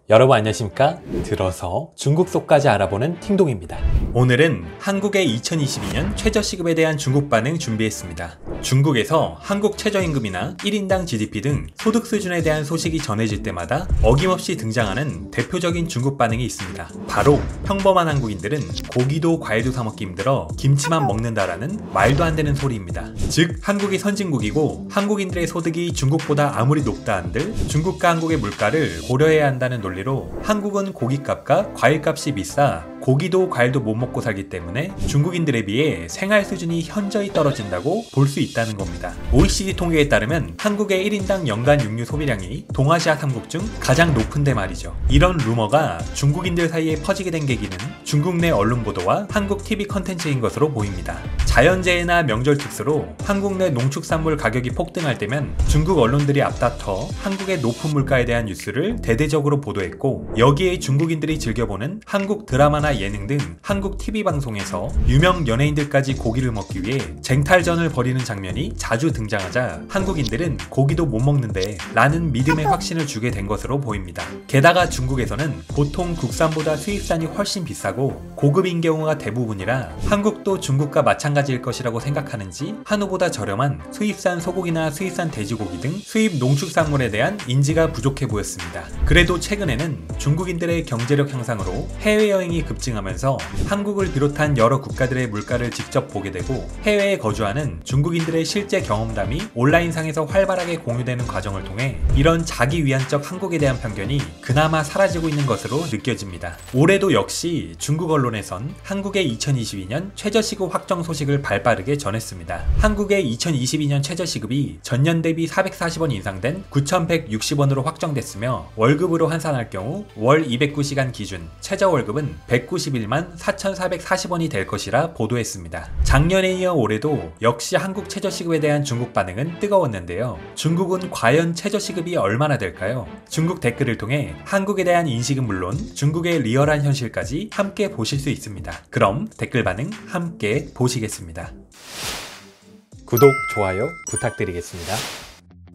여러분 안녕하십니까? 들어서 중국 속까지 알아보는 팅동입니다. 오늘은 한국의 2022년 최저시급에 대한 중국 반응 준비했습니다. 중국에서 한국 최저임금이나 1인당 GDP 등 소득 수준에 대한 소식이 전해질 때마다 어김없이 등장하는 대표적인 중국 반응이 있습니다. 바로 평범한 한국인들은 고기도 과일도 사 먹기 힘들어 김치만 먹는다라는 말도 안 되는 소리입니다. 즉 한국이 선진국이고 한국인들의 소득이 중국보다 아무리 높다 한들 중국과 한국의 물가를 고려해야 한다는 논리로 한국은 고기값과 과일값이 비싸 고기도 과일도 못 먹고 살기 때문에 중국인들에 비해 생활 수준이 현저히 떨어진다고 볼 수 있다는 겁니다. OECD 통계에 따르면 한국의 1인당 연간 육류 소비량이 동아시아 3국 중 가장 높은데 말이죠. 이런 루머가 중국인들 사이에 퍼지게 된 계기는 중국 내 언론 보도와 한국 TV 컨텐츠인 것으로 보입니다. 자연재해나 명절 특수로 한국 내 농축산물 가격이 폭등할 때면 중국 언론들이 앞다퉈 한국의 높은 물가에 대한 뉴스를 대대적으로 보도했고, 여기에 중국인들이 즐겨보는 한국 드라마나 예능 등 한국 TV 방송에서 유명 연예인들까지 고기를 먹기 위해 쟁탈전을 벌이는 장면이 자주 등장하자 한국인들은 고기도 못 먹는데 라는 믿음의 확신을 주게 된 것으로 보입니다. 게다가 중국에서는 보통 국산보다 수입산이 훨씬 비싸고 고급인 경우가 대부분이라 한국도 중국과 마찬가지일 것이라고 생각하는지 한우보다 저렴한 수입산 소고기나 수입산 돼지고기 등 수입 농축산물에 대한 인지가 부족해 보였습니다. 그래도 최근에는 중국인들의 경제력 향상으로 해외여행이 급증하면서 한국을 비롯한 여러 국가들의 물가를 직접 보게 되고 해외에 거주하는 중국인들의 실제 경험담이 온라인상에서 활발하게 공유되는 과정을 통해 이런 자기 위안적 한국에 대한 편견이 그나마 사라지고 있는 것으로 느껴집니다. 올해도 역시 중국 언론에선 한국의 2022년 최저시급 확정 소식을 발빠르게 전했습니다. 한국의 2022년 최저시급이 전년 대비 440원 인상된 9,160원으로 확정됐으며 월급으로 환산할 경우 월 209시간 기준 최저월급은 191만 4,440원이 될 것이라 보도했습니다. 작년에 이어 올해도 역시 한국 최저시급에 대한 중국 반응은 뜨거웠는데요. 중국은 과연 최저시급이 얼마나 될까요? 중국 댓글을 통해 한국에 대한 인식은 물론 중국의 리얼한 현실까지 함께 보실 수 있습니다. 그럼 댓글 반응 함께 보시겠습니다. 구독, 좋아요 부탁드리겠습니다.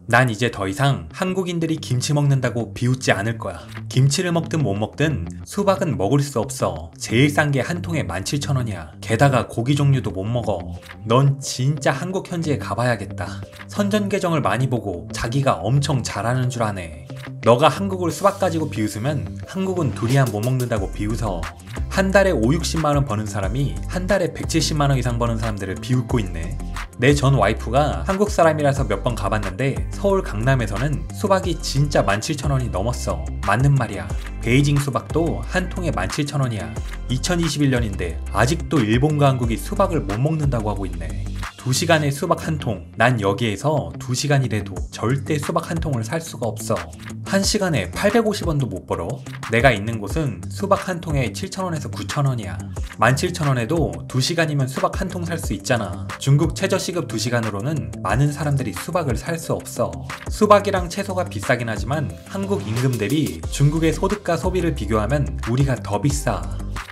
난 이제 더 이상 한국인들이 김치 먹는다고 비웃지 않을 거야. 김치를 먹든 못 먹든 수박은 먹을 수 없어. 제일 싼 게 한 통에 17,000원이야. 게다가 고기 종류도 못 먹어. 넌 진짜 한국 현지에 가봐야겠다. 선전계정을 많이 보고 자기가 엄청 잘하는 줄 아네. 너가 한국을 수박 가지고 비웃으면 한국은 두리안 못 먹는다고 비웃어. 한 달에 5, 60만원 버는 사람이 한 달에 170만원 이상 버는 사람들을 비웃고 있네. 내 전 와이프가 한국 사람이라서 몇 번 가봤는데 서울 강남에서는 수박이 진짜 17,000원이 넘었어. 맞는 말이야. 베이징 수박도 한 통에 17,000원이야. 2021년인데 아직도 일본과 한국이 수박을 못 먹는다고 하고 있네. 2시간에 수박 한 통. 난 여기에서 2시간 일해도 절대 수박 한 통을 살 수가 없어. 1시간에 850원도 못 벌어. 내가 있는 곳은 수박 한 통에 7,000원에서 9,000원이야. 17,000원에도 2시간이면 수박 한 통 살 수 있잖아. 중국 최저시급 2시간으로는 많은 사람들이 수박을 살 수 없어. 수박이랑 채소가 비싸긴 하지만 한국 임금 대비 중국의 소득과 소비를 비교하면 우리가 더 비싸.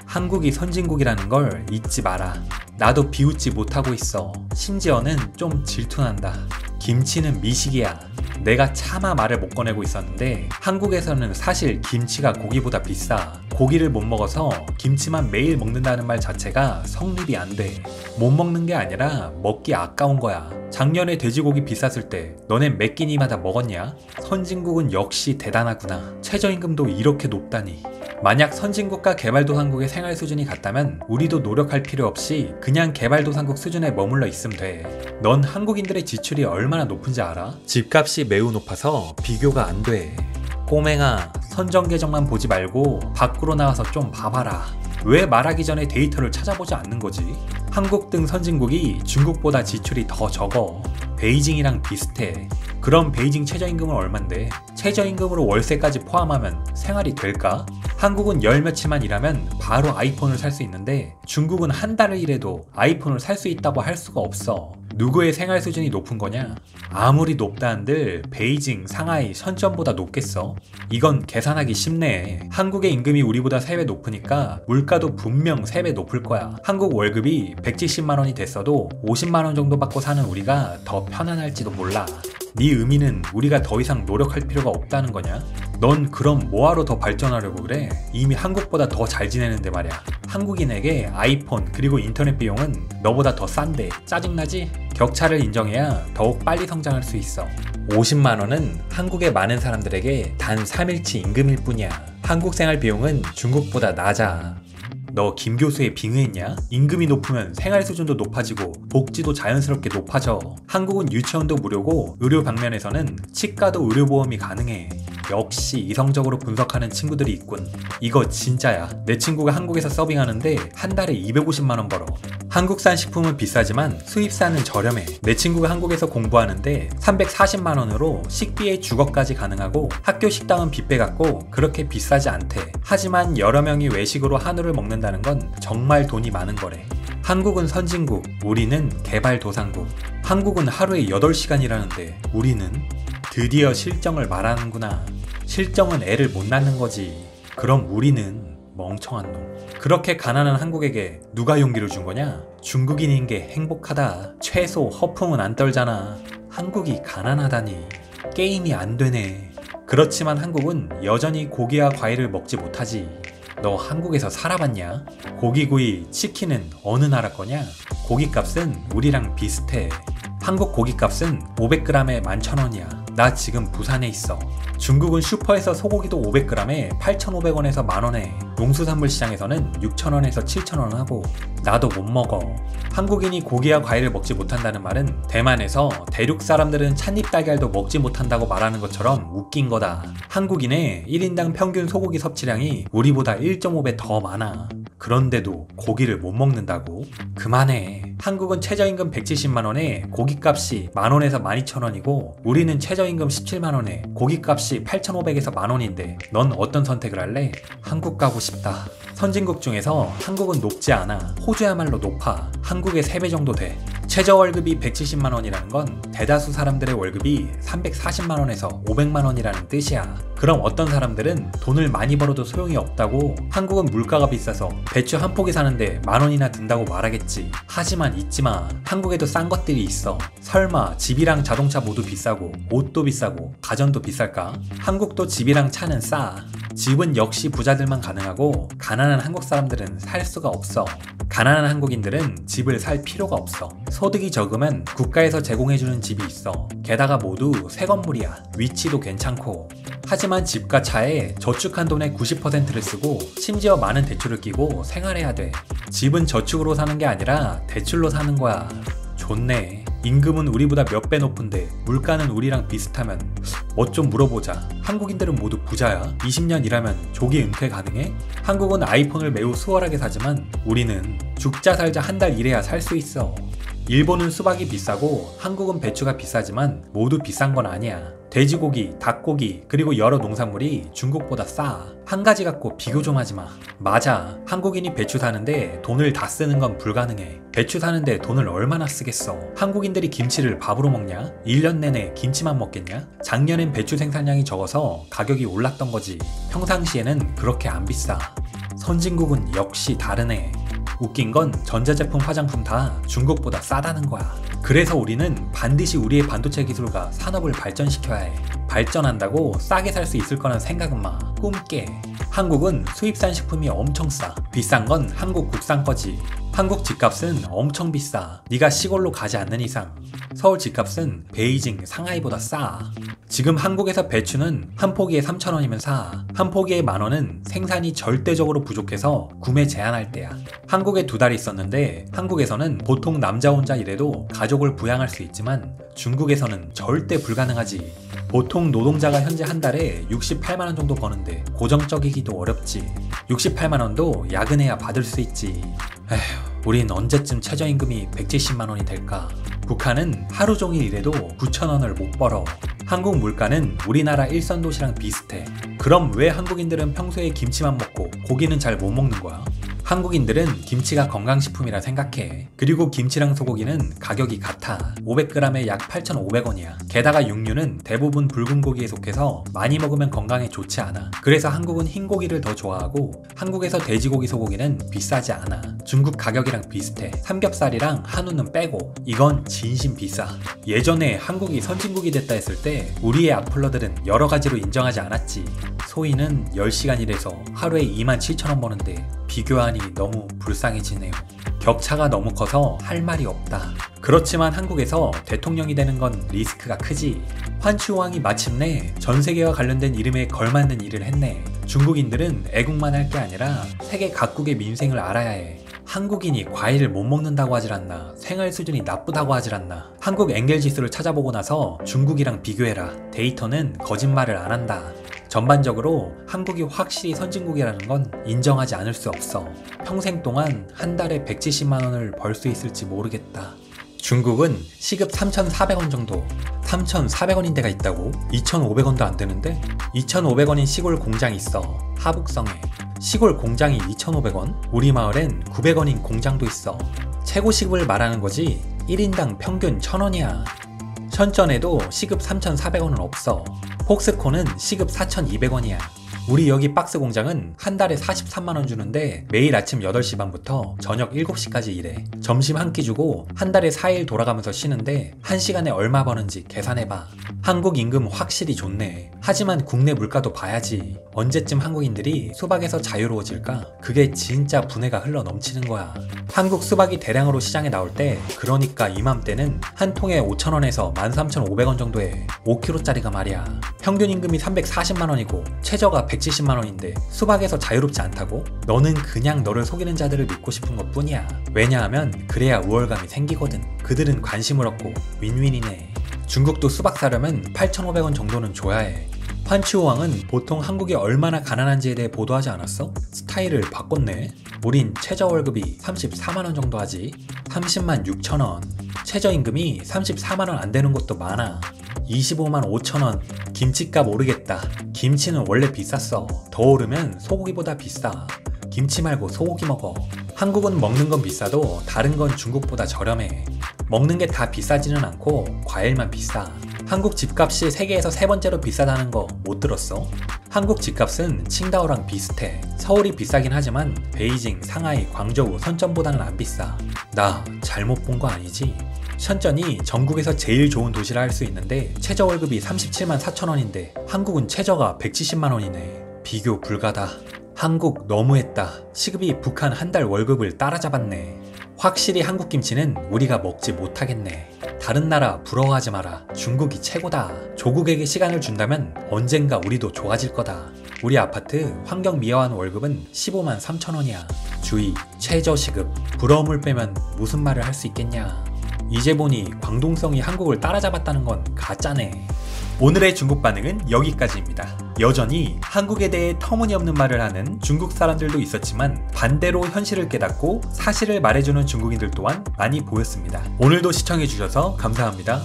한국이 선진국이라는 걸 잊지 마라. 나도 비웃지 못하고 있어. 심지어는 좀 질투난다. 김치는 미식이야. 내가 차마 말을 못 꺼내고 있었는데 한국에서는 사실 김치가 고기보다 비싸. 고기를 못 먹어서 김치만 매일 먹는다는 말 자체가 성립이 안 돼. 못 먹는 게 아니라 먹기 아까운 거야. 작년에 돼지고기 비쌌을 때 너넨 몇 끼니마다 먹었냐? 선진국은 역시 대단하구나. 최저임금도 이렇게 높다니. 만약 선진국과 개발도상국의 생활 수준이 같다면 우리도 노력할 필요 없이 그냥 개발도상국 수준에 머물러 있으면 돼. 넌 한국인들의 지출이 얼마나 높은지 알아? 집값이 매우 높아서 비교가 안 돼. 꼬맹아, 선정계정만 보지 말고 밖으로 나와서 좀 봐봐라. 왜 말하기 전에 데이터를 찾아보지 않는 거지? 한국 등 선진국이 중국보다 지출이 더 적어. 베이징이랑 비슷해. 그럼 베이징 최저임금은 얼만데? 최저임금으로 월세까지 포함하면 생활이 될까? 한국은 열 며칠만 일하면 바로 아이폰을 살 수 있는데 중국은 한 달을 일해도 아이폰을 살 수 있다고 할 수가 없어. 누구의 생활 수준이 높은 거냐? 아무리 높다 한들 베이징, 상하이, 선전보다 높겠어? 이건 계산하기 쉽네. 한국의 임금이 우리보다 3배 높으니까 물가도 분명 3배 높을 거야. 한국 월급이 170만원이 됐어도 50만원 정도 받고 사는 우리가 더 편안할지도 몰라. 네 의미는 우리가 더 이상 노력할 필요가 없다는 거냐? 넌 그럼 뭐하러 더 발전하려고 그래? 이미 한국보다 더 잘 지내는데 말이야. 한국인에게 아이폰 그리고 인터넷 비용은 너보다 더 싼데 짜증나지? 격차를 인정해야 더욱 빨리 성장할 수 있어. 50만 원은 한국의 많은 사람들에게 단 3일치 임금일 뿐이야. 한국 생활 비용은 중국보다 낮아. 너 김 교수에 빙의했냐? 임금이 높으면 생활 수준도 높아지고 복지도 자연스럽게 높아져. 한국은 유치원도 무료고 의료 방면에서는 치과도 의료보험이 가능해. 역시 이성적으로 분석하는 친구들이 있군. 이거 진짜야. 내 친구가 한국에서 서빙하는데 한 달에 250만 원 벌어. 한국산 식품은 비싸지만 수입산은 저렴해. 내 친구가 한국에서 공부하는데 340만 원으로 식비에 주거까지 가능하고 학교 식당은 빚배 같고 그렇게 비싸지 않대. 하지만 여러 명이 외식으로 한우를 먹는다는 건 정말 돈이 많은 거래. 한국은 선진국, 우리는 개발도상국. 한국은 하루에 8시간 일하는데 우리는 드디어 실정을 말하는구나. 실정은 애를 못 낳는 거지. 그럼 우리는 멍청한 놈. 그렇게 가난한 한국에게 누가 용기를 준 거냐? 중국인인 게 행복하다. 최소 허풍은 안 떨잖아. 한국이 가난하다니. 게임이 안 되네. 그렇지만 한국은 여전히 고기와 과일을 먹지 못하지. 너 한국에서 살아봤냐? 고기구이, 치킨은 어느 나라 거냐? 고기값은 우리랑 비슷해. 한국 고기값은 500g에 11,000원이야. 나 지금 부산에 있어. 중국은 슈퍼에서 소고기도 500g에 8,500원에서 만원에, 농수산물 시장에서는 6,000원에서 7,000원 하고. 나도 못 먹어. 한국인이 고기와 과일을 먹지 못한다는 말은 대만에서 대륙 사람들은 찻잎 달걀도 먹지 못한다고 말하는 것처럼 웃긴 거다. 한국인의 1인당 평균 소고기 섭취량이 우리보다 1.5배 더 많아. 그런데도 고기를 못 먹는다고? 그만해. 한국은 최저임금 170만원에 고기값이 만원에서 12,000원이고 우리는 최저임금 17만원에 고기값이 8,500에서 만원인데 넌 어떤 선택을 할래? 한국 가고 싶다. 선진국 중에서 한국은 높지 않아. 호주야말로 높아. 한국의 3배 정도 돼. 최저 월급이 170만원이라는 건 대다수 사람들의 월급이 340만원에서 500만원이라는 뜻이야. 그럼 어떤 사람들은 돈을 많이 벌어도 소용이 없다고, 한국은 물가가 비싸서 배추 한 포기 사는데 만원이나 든다고 말하겠지. 하지만 잊지마. 한국에도 싼 것들이 있어. 설마 집이랑 자동차 모두 비싸고 옷도 비싸고 가전도 비쌀까? 한국도 집이랑 차는 싸. 집은 역시 부자들만 가능하고 가난한 한국 사람들은 살 수가 없어. 가난한 한국인들은 집을 살 필요가 없어. 소득이 적으면 국가에서 제공해주는 집이 있어. 게다가 모두 새 건물이야. 위치도 괜찮고. 하지만 집과 차에 저축한 돈의 90%를 쓰고 심지어 많은 대출을 끼고 생활해야 돼. 집은 저축으로 사는 게 아니라 대출로 사는 거야. 좋네. 임금은 우리보다 몇 배 높은데 물가는 우리랑 비슷하면 뭐 좀 물어보자. 한국인들은 모두 부자야? 20년 일하면 조기 은퇴 가능해? 한국은 아이폰을 매우 수월하게 사지만 우리는 죽자 살자 한 달 일해야 살 수 있어. 일본은 수박이 비싸고 한국은 배추가 비싸지만 모두 비싼 건 아니야. 돼지고기, 닭고기, 그리고 여러 농산물이 중국보다 싸. 한 가지 갖고 비교 좀 하지 마. 맞아. 한국인이 배추 사는데 돈을 다 쓰는 건 불가능해. 배추 사는데 돈을 얼마나 쓰겠어. 한국인들이 김치를 밥으로 먹냐? 1년 내내 김치만 먹겠냐? 작년엔 배추 생산량이 적어서 가격이 올랐던 거지. 평상시에는 그렇게 안 비싸. 선진국은 역시 다르네. 웃긴 건 전자제품, 화장품 다 중국보다 싸다는 거야. 그래서 우리는 반드시 우리의 반도체 기술과 산업을 발전시켜야 해. 발전한다고 싸게 살 수 있을 거란 생각은 마. 꿈 깨. 한국은 수입산 식품이 엄청 싸. 비싼 건 한국 국산 거지. 한국 집값은 엄청 비싸. 네가 시골로 가지 않는 이상. 서울 집값은 베이징, 상하이보다 싸. 지금 한국에서 배추는 한 포기에 3,000원이면 사. 한 포기에 만원은 생산이 절대적으로 부족해서 구매 제한할 때야. 한국에 2달 있었는데 한국에서는 보통 남자 혼자 일해도 가족을 부양할 수 있지만 중국에서는 절대 불가능하지. 보통 노동자가 현재 한 달에 68만원 정도 버는데 고정적이기도 어렵지. 68만원도 야근해야 받을 수 있지. 에휴, 우린 언제쯤 최저임금이 170만원이 될까? 북한은 하루 종일 일해도 9,000원을 못 벌어. 한국 물가는 우리나라 일선 도시랑 비슷해. 그럼 왜 한국인들은 평소에 김치만 먹고 고기는 잘 못 먹는 거야? 한국인들은 김치가 건강식품이라 생각해. 그리고 김치랑 소고기는 가격이 같아. 500g에 약 8,500원이야. 게다가 육류는 대부분 붉은 고기에 속해서 많이 먹으면 건강에 좋지 않아. 그래서 한국은 흰고기를 더 좋아하고 한국에서 돼지고기, 소고기는 비싸지 않아. 중국 가격이랑 비슷해. 삼겹살이랑 한우는 빼고. 이건 진심 비싸. 예전에 한국이 선진국이 됐다 했을 때 우리의 악플러들은 여러 가지로 인정하지 않았지. 소위는 10시간 일해서 하루에 27,000원 버는데 비교하니 너무 불쌍해지네요. 격차가 너무 커서 할 말이 없다. 그렇지만 한국에서 대통령이 되는 건 리스크가 크지. 환추호왕이 마침내 전 세계와 관련된 이름에 걸맞는 일을 했네. 중국인들은 애국만 할 게 아니라 세계 각국의 민생을 알아야 해. 한국인이 과일을 못 먹는다고 하질 않나, 생활 수준이 나쁘다고 하질 않나. 한국 엔겔 지수를 찾아보고 나서 중국이랑 비교해라. 데이터는 거짓말을 안 한다. 전반적으로 한국이 확실히 선진국이라는 건 인정하지 않을 수 없어. 평생 동안 한 달에 170만원을 벌 수 있을지 모르겠다. 중국은 시급 3,400원 정도. 3,400원인 데가 있다고? 2,500원도 안 되는데? 2,500원인 시골 공장이 있어. 하북성에. 시골 공장이 2,500원? 우리 마을엔 900원인 공장도 있어. 최고 시급을 말하는 거지 1인당 평균 1,000원이야. 션전에도 시급 3,400원은 없어. 폭스콘은 시급 4,200원이야. 우리 여기 박스 공장은 한 달에 43만원 주는데 매일 아침 8시 반부터 저녁 7시까지 일해. 점심 한 끼 주고 한 달에 4일 돌아가면서 쉬는데 한 시간에 얼마 버는지 계산해봐. 한국 임금 확실히 좋네. 하지만 국내 물가도 봐야지. 언제쯤 한국인들이 수박에서 자유로워질까? 그게 진짜 분해가 흘러 넘치는 거야. 한국 수박이 대량으로 시장에 나올 때, 그러니까 이맘때는 한 통에 5,000원에서 13,500원 정도에 5kg짜리가 말이야. 평균 임금이 340만원이고 최저가 170만원인데 수박에서 자유롭지 않다고? 너는 그냥 너를 속이는 자들을 믿고 싶은 것 뿐이야. 왜냐하면 그래야 우월감이 생기거든. 그들은 관심을 얻고 윈윈이네. 중국도 수박 사려면 8,500원 정도는 줘야 해. 환추호왕은 보통 한국이 얼마나 가난한지에 대해 보도하지 않았어? 스타일을 바꿨네. 우린 최저 월급이 34만원 정도 하지. 30만 6천원. 최저임금이 34만원 안 되는 곳도 많아. 25만 5천원. 김치값 오르겠다. 김치는 원래 비쌌어. 더 오르면 소고기보다 비싸. 김치 말고 소고기 먹어. 한국은 먹는 건 비싸도 다른 건 중국보다 저렴해. 먹는 게 다 비싸지는 않고 과일만 비싸. 한국 집값이 세계에서 세 번째로 비싸다는 거 못 들었어? 한국 집값은 칭다오랑 비슷해. 서울이 비싸긴 하지만 베이징, 상하이, 광저우, 선전보다는 안 비싸. 나 잘못 본 거 아니지? 션전이 전국에서 제일 좋은 도시라 할 수 있는데 최저 월급이 37만 4천원인데 한국은 최저가 170만원이네. 비교 불가다. 한국 너무했다. 시급이 북한 한 달 월급을 따라잡았네. 확실히 한국 김치는 우리가 먹지 못하겠네. 다른 나라 부러워하지 마라. 중국이 최고다. 조국에게 시간을 준다면 언젠가 우리도 좋아질 거다. 우리 아파트 환경미화원 월급은 15만 3천원이야. 주의, 최저시급. 부러움을 빼면 무슨 말을 할 수 있겠냐. 이제 보니 광동성이 한국을 따라잡았다는 건 가짜네. 오늘의 중국 반응은 여기까지입니다. 여전히 한국에 대해 터무니없는 말을 하는 중국 사람들도 있었지만 반대로 현실을 깨닫고 사실을 말해주는 중국인들 또한 많이 보였습니다. 오늘도 시청해주셔서 감사합니다.